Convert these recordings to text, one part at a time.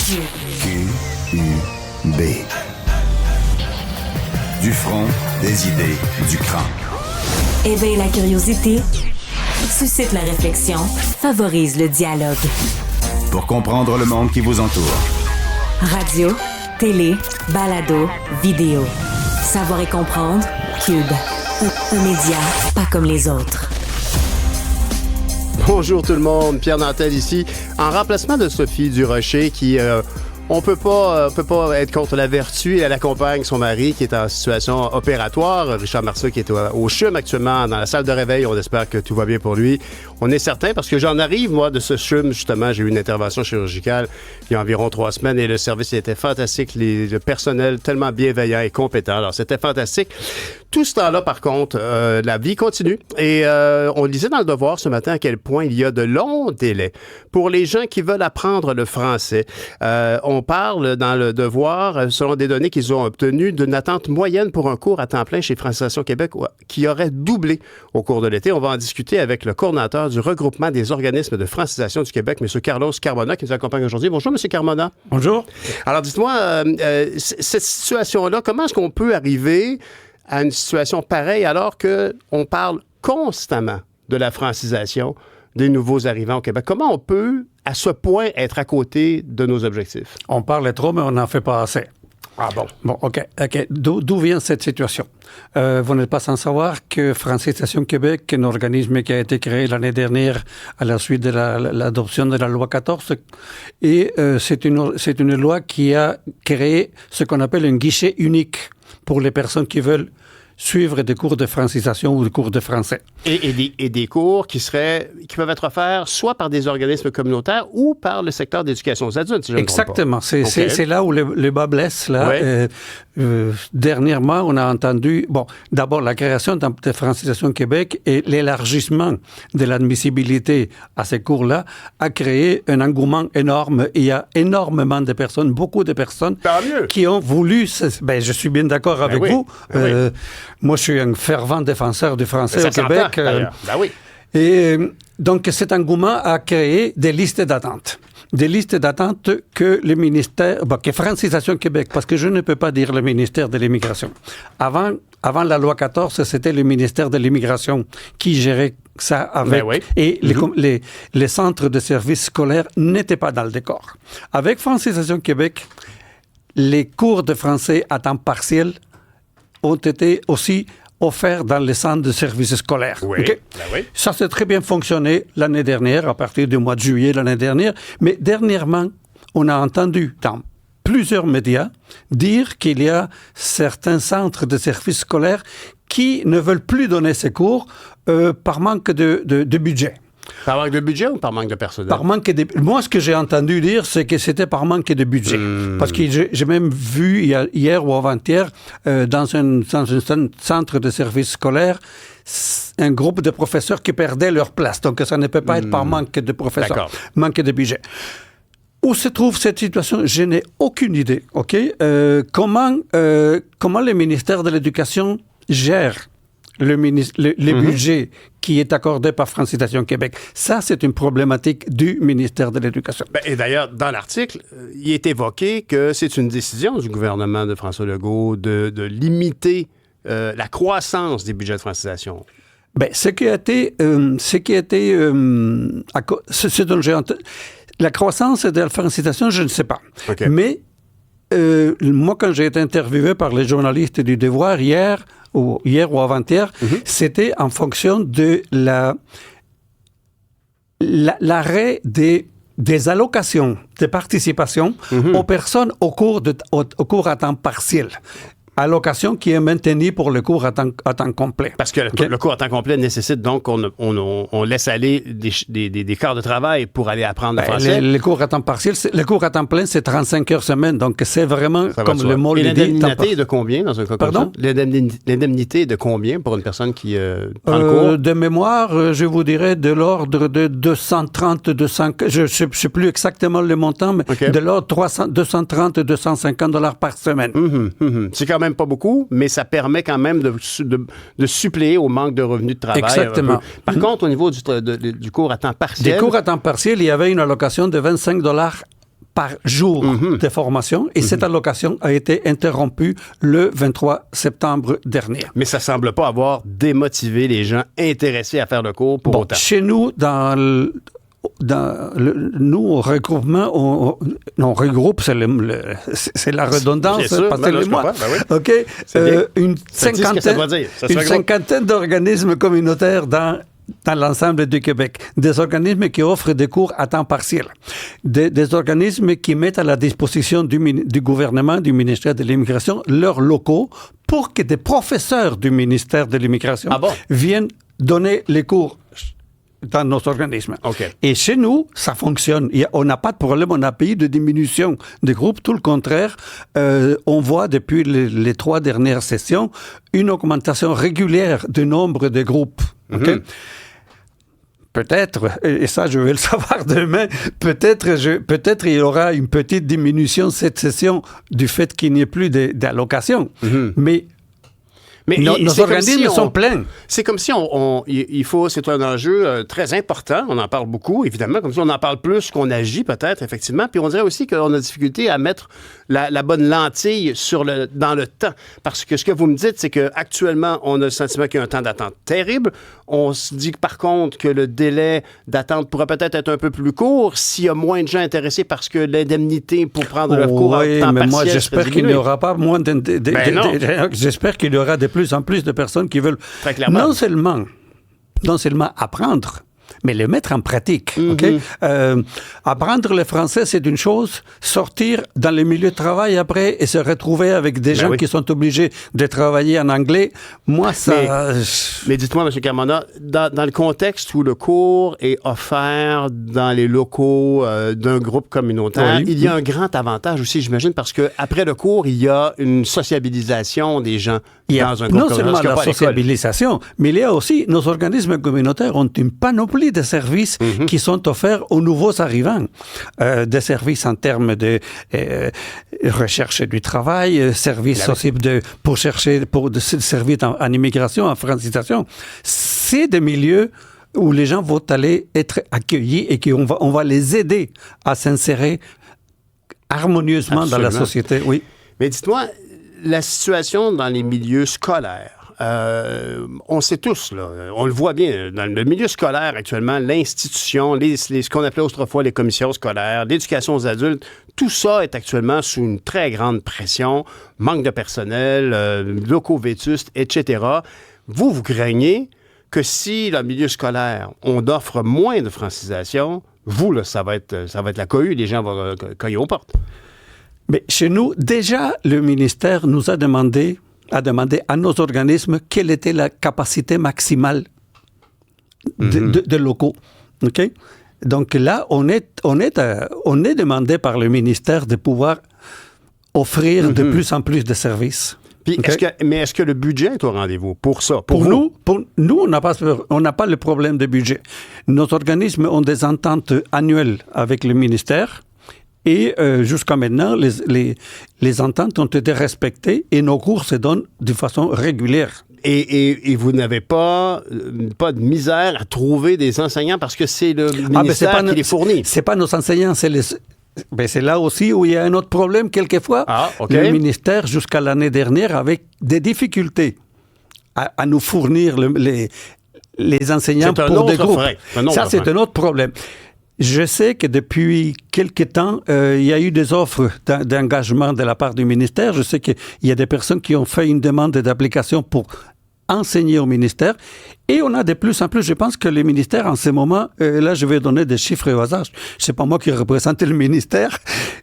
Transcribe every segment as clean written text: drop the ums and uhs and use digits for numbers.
Q-U-B. Du front, des idées, du cran. Éveille la curiosité, suscite la réflexion, favorise le dialogue. Pour comprendre le monde qui vous entoure. Radio, télé, balado, vidéo. Savoir et comprendre, Cube. Un média pas comme les autres. Bonjour tout le monde, Pierre Nantel ici, en remplacement de Sophie Durocher qui... On peut pas être contre la vertu et elle accompagne son mari qui est en situation opératoire. Richard Marceau qui est au CHUM actuellement dans la salle de réveil. On espère que tout va bien pour lui. On est certain parce que j'en arrive, moi, de ce CHUM, justement. J'ai eu une intervention chirurgicale il y a environ 3 semaines et le service était fantastique. Le personnel tellement bienveillant et compétent. Alors, c'était fantastique. Tout ce temps-là, par contre, la vie continue. Et on lisait dans Le Devoir ce matin à quel point il y a de longs délais pour les gens qui veulent apprendre le français. On parle dans Le Devoir, selon des données qu'ils ont obtenues, d'une attente moyenne pour un cours à temps plein chez Francisation Québec qui aurait doublé au cours de l'été. On va en discuter avec le coordonnateur du regroupement des organismes de francisation du Québec, M. Carlos Carmona, qui nous accompagne aujourd'hui. Bonjour, M. Carmona. Bonjour. Alors, dites-moi, cette situation-là, comment est-ce qu'on peut arriver à une situation pareille alors qu'on parle constamment de la francisation des nouveaux arrivants au Québec? Comment on peut, à ce point, être à côté de nos objectifs? On parle trop, mais on n'en fait pas assez. Ah bon? Bon, OK. D'où vient cette situation? Vous n'êtes pas sans savoir que Francisation Québec, un organisme qui a été créé l'année dernière à la suite de l'adoption de la loi 14, et c'est une loi qui a créé ce qu'on appelle un guichet unique pour les personnes qui veulent suivre des cours de francisation ou des cours de français. Et des cours qui peuvent être offerts soit par des organismes communautaires ou par le secteur d'éducation aux adultes, si je ne me trompe pas. Exactement. C'est là où le bas blesse. Là. Ouais. Dernièrement, on a entendu, d'abord la création de Francisation Québec et l'élargissement de l'admissibilité à ces cours-là a créé un engouement énorme. Il y a énormément de personnes, beaucoup de personnes qui ont voulu... je suis bien d'accord avec vous. Moi, je suis un fervent défenseur du français au Québec. Et donc, cet engouement a créé des listes d'attente. Des listes d'attente que le ministère... que Francisation Québec, parce que je ne peux pas dire le ministère de l'Immigration. Avant la loi 14, c'était le ministère de l'Immigration qui gérait ça avec... Et les centres de services scolaires n'étaient pas dans le décor. Avec Francisation Québec, les cours de français à temps partiel ont été aussi offerts dans les centres de services scolaires. Oui, okay? Ça s'est très bien fonctionné l'année dernière, à partir du mois de juillet l'année dernière. Mais dernièrement, on a entendu dans plusieurs médias dire qu'il y a certains centres de services scolaires qui ne veulent plus donner ces cours par manque de budget. Par manque de budget ou par manque de personnel? Par manque de... Moi, ce que j'ai entendu dire, c'est que c'était par manque de budget. Parce que j'ai même vu hier ou avant-hier, dans un centre de services scolaires, un groupe de professeurs qui perdaient leur place. Donc, ça ne peut pas être par manque de professeurs, manque de budget. Où se trouve cette situation? Je n'ai aucune idée. Comment le ministère de l'Éducation gère le budget qui est accordé par Francisation Québec. Ça, c'est une problématique du ministère de l'Éducation. Et d'ailleurs, dans l'article, il est évoqué que c'est une décision du gouvernement de François Legault de limiter la croissance des budgets de francisation. Ce dont j'ai entendu, la croissance de la francisation, je ne sais pas. Okay. Mais moi, quand j'ai été interviewé par les journalistes du Devoir hier ou avant-hier, c'était en fonction de l'arrêt des allocations de participation aux personnes au cours à temps partiel. Allocation qui est maintenue pour le cours à temps complet. Parce que le cours à temps complet nécessite donc qu'on laisse aller des quarts de travail pour aller apprendre le français. Le cours à temps partiel, le cours à temps plein, c'est 35 heures semaine. Donc, c'est vraiment, comme le mot le dit... Et l'indemnité est de combien dans un cas comme ça? L'indemnité est de combien pour une personne qui prend le cours? De mémoire, je vous dirais de l'ordre de 230, 200... Je ne sais plus exactement le montant, mais de l'ordre de 230, 250 $ par semaine. C'est quand même pas beaucoup, mais ça permet quand même de suppléer au manque de revenus de travail. Exactement. Par contre, au niveau du cours à temps partiel... Des cours à temps partiel, il y avait une allocation de 25 $ par jour de formation et cette allocation a été interrompue le 23 septembre dernier. Mais ça semble pas avoir démotivé les gens intéressés à faire le cours pour autant. Chez nous, nous, au regroupement, on regroupe, c'est la redondance, passez-le-moi. OK? Une cinquantaine d'organismes communautaires dans l'ensemble du Québec. Des organismes qui offrent des cours à temps partiel. Des organismes qui mettent à la disposition du gouvernement, du ministère de l'Immigration, leurs locaux pour que des professeurs du ministère de l'Immigration viennent donner les cours dans nos organismes. Okay. Et chez nous, ça fonctionne. On n'a pas de problème, on n'a pas eu de diminution des groupes. Tout le contraire, on voit depuis les 3 dernières sessions une augmentation régulière du nombre de groupes. Okay? Peut-être, et ça je vais le savoir demain, peut-être il y aura une petite diminution cette session du fait qu'il n'y ait plus d'allocations. Mais nos organismes sont pleins. C'est comme si c'est un enjeu très important. On en parle beaucoup, évidemment. Comme si on en parle plus qu'on agit, peut-être, effectivement. Puis on dirait aussi qu'on a difficulté à mettre la bonne lentille dans le temps. Parce que ce que vous me dites, c'est qu'actuellement, on a le sentiment qu'il y a un temps d'attente terrible. On se dit, par contre, que le délai d'attente pourrait peut-être être un peu plus court s'il y a moins de gens intéressés parce que l'indemnité pour prendre le cours en temps partiel. Moi, j'espère qu'il n'y aura pas moins j'espère qu'il y aura de plus en plus de personnes qui veulent non seulement apprendre, mais le mettre en pratique. Okay? Apprendre le français, c'est une chose. Sortir dans le milieu de travail après et se retrouver avec des gens qui sont obligés de travailler en anglais, moi, ça... Mais dites-moi, M. Carmona, dans le contexte où le cours est offert dans les locaux d'un groupe communautaire, il y a un grand avantage aussi, j'imagine, parce qu'après le cours, il y a une sociabilisation des gens dans un groupe communautaire. Non seulement la sociabilisation, mais il y a aussi, nos organismes communautaires ont une panoplie de services qui sont offerts aux nouveaux arrivants. Des services en termes de recherche du travail, services aussi pour servir en immigration, en francisation. C'est des milieux où les gens vont aller être accueillis et qu'on va les aider à s'insérer harmonieusement dans la société. Oui. Mais dites-moi, la situation dans les milieux scolaires, on sait tous, là, on le voit bien, dans le milieu scolaire actuellement, l'institution, ce qu'on appelait autrefois les commissions scolaires, l'éducation aux adultes, tout ça est actuellement sous une très grande pression, manque de personnel, locaux vétustes, etc. Vous craignez que si dans le milieu scolaire, on offre moins de francisation, vous, là, ça va être la cohue, les gens vont cogner aux portes. Mais chez nous, déjà, le ministère nous a demandé à nos organismes quelle était la capacité maximale de locaux. Okay? Donc là, on est demandé par le ministère de pouvoir offrir de plus en plus de services. Puis est-ce que le budget est au rendez-vous pour ça? Pour nous, on n'a pas le problème de budget. Nos organismes ont des ententes annuelles avec le ministère. Et jusqu'à maintenant, les ententes ont été respectées et nos cours se donnent de façon régulière. Et vous n'avez pas de misère à trouver des enseignants parce que c'est le ministère qui les fournit. C'est pas nos enseignants, c'est là aussi où il y a un autre problème quelquefois. Le ministère, jusqu'à l'année dernière, avait des difficultés à nous fournir les enseignants pour des groupes. Ça, c'est un autre problème. Je sais que depuis quelque temps, il y a eu des offres d'engagement de la part du ministère. Je sais qu'il y a des personnes qui ont fait une demande d'application pour enseigner au ministère. Et on a de plus en plus, je pense que le ministère en ce moment, là je vais donner des chiffres au hasard, c'est pas moi qui représente le ministère.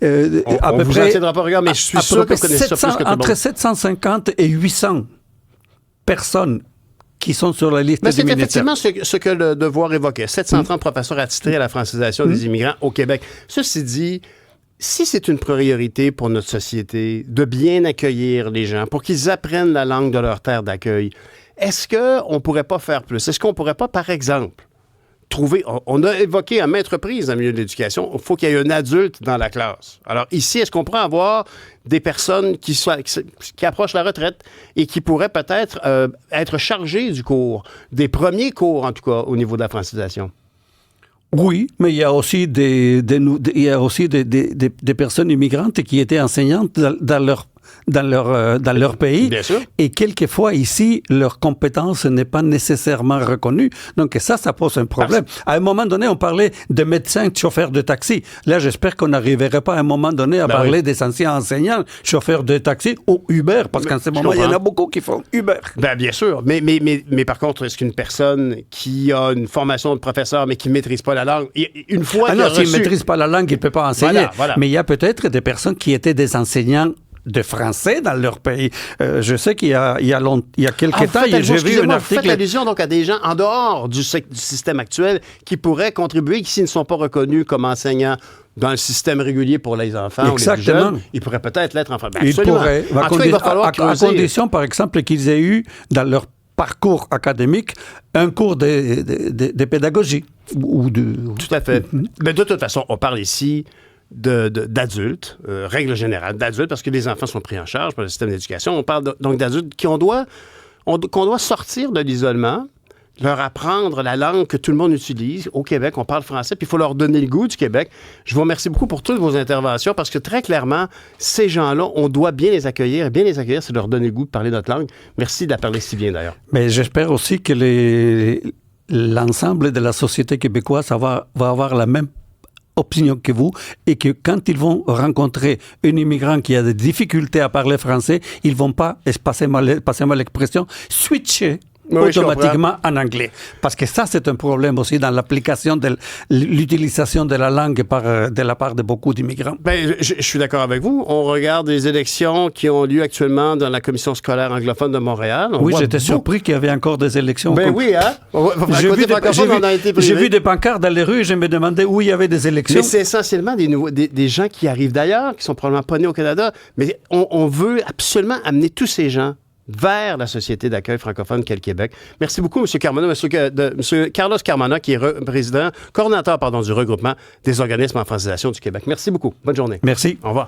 On vous en tiendra pas regard, mais je suis sûr que vous connaissez ça plus que tout le monde. Entre 750 et 800 personnes qui sont sur la liste du ministère. C'est effectivement ce que le Devoir évoquait. 730 professeurs attitrés à la francisation des immigrants au Québec. Ceci dit, si c'est une priorité pour notre société de bien accueillir les gens, pour qu'ils apprennent la langue de leur terre d'accueil, est-ce qu'on ne pourrait pas faire plus? Est-ce qu'on ne pourrait pas, par exemple, on a évoqué à maintes reprises dans le milieu de l'éducation, il faut qu'il y ait un adulte dans la classe. Alors ici, est-ce qu'on pourrait avoir des personnes qui approchent la retraite et qui pourraient peut-être être chargées du cours, des premiers cours en tout cas, au niveau de la francisation? Oui, mais il y a aussi des personnes immigrantes qui étaient enseignantes dans leur pays. Bien sûr. Et quelquefois, ici, leur compétence n'est pas nécessairement reconnue. Donc ça pose un problème. À un moment donné, on parlait de médecins, de chauffeurs de taxi. Là, j'espère qu'on n'arriverait pas à un moment donné à parler des anciens enseignants, chauffeurs de taxi ou Uber, parce qu'en ce moment, il y en a beaucoup qui font Uber. Bien sûr. Mais par contre, est-ce qu'une personne qui a une formation de professeur, mais qui ne maîtrise pas la langue, une fois s'il ne maîtrise pas la langue, il ne peut pas enseigner. Voilà. Mais il y a peut-être des personnes qui étaient des enseignants de français dans leur pays. Je sais qu'il y a quelques temps, j'ai vu un article... Vous faites allusion donc à des gens en dehors du système actuel qui pourraient contribuer, qui s'ils ne sont pas reconnus comme enseignants dans le système régulier pour les enfants ou les plus jeunes, ils pourraient peut-être l'être en français. Ils pourraient. En tout cas, il va falloir creuser. À condition, par exemple, qu'ils aient eu dans leur parcours académique un cours de pédagogie. Tout à fait. Mais de toute façon, on parle ici d'adultes, règle générale, d'adultes, parce que les enfants sont pris en charge par le système d'éducation. On parle donc d'adultes qu'on doit sortir de l'isolement, leur apprendre la langue que tout le monde utilise. Au Québec, on parle français, puis il faut leur donner le goût du Québec. Je vous remercie beaucoup pour toutes vos interventions, parce que très clairement, ces gens-là, on doit bien les accueillir. Et bien les accueillir, c'est leur donner le goût de parler notre langue. Merci de la parler si bien, d'ailleurs. Mais j'espère aussi que l'ensemble de la société québécoise va avoir la même opinion que vous, et que quand ils vont rencontrer un immigrant qui a des difficultés à parler français, ils ne vont pas, passez-moi l'expression, switcher automatiquement en anglais. Parce que ça, c'est un problème aussi dans l'application de l'utilisation de la langue de la part de beaucoup d'immigrants. Je suis d'accord avec vous. On regarde les élections qui ont lieu actuellement dans la commission scolaire anglophone de Montréal. Oui, j'étais surpris qu'il y avait encore des élections. Oui, hein? J'ai vu des pancartes dans les rues et je me demandais où il y avait des élections. Mais c'est essentiellement des gens qui arrivent d'ailleurs, qui sont probablement pas nés au Canada, mais on veut absolument amener tous ces gens vers la société d'accueil francophone qu'est le Québec. Merci beaucoup, M. Carmona, M. Carlos Carmona, qui est coordonnateur du regroupement des organismes en francisation du Québec. Merci beaucoup. Bonne journée. Merci. Au revoir.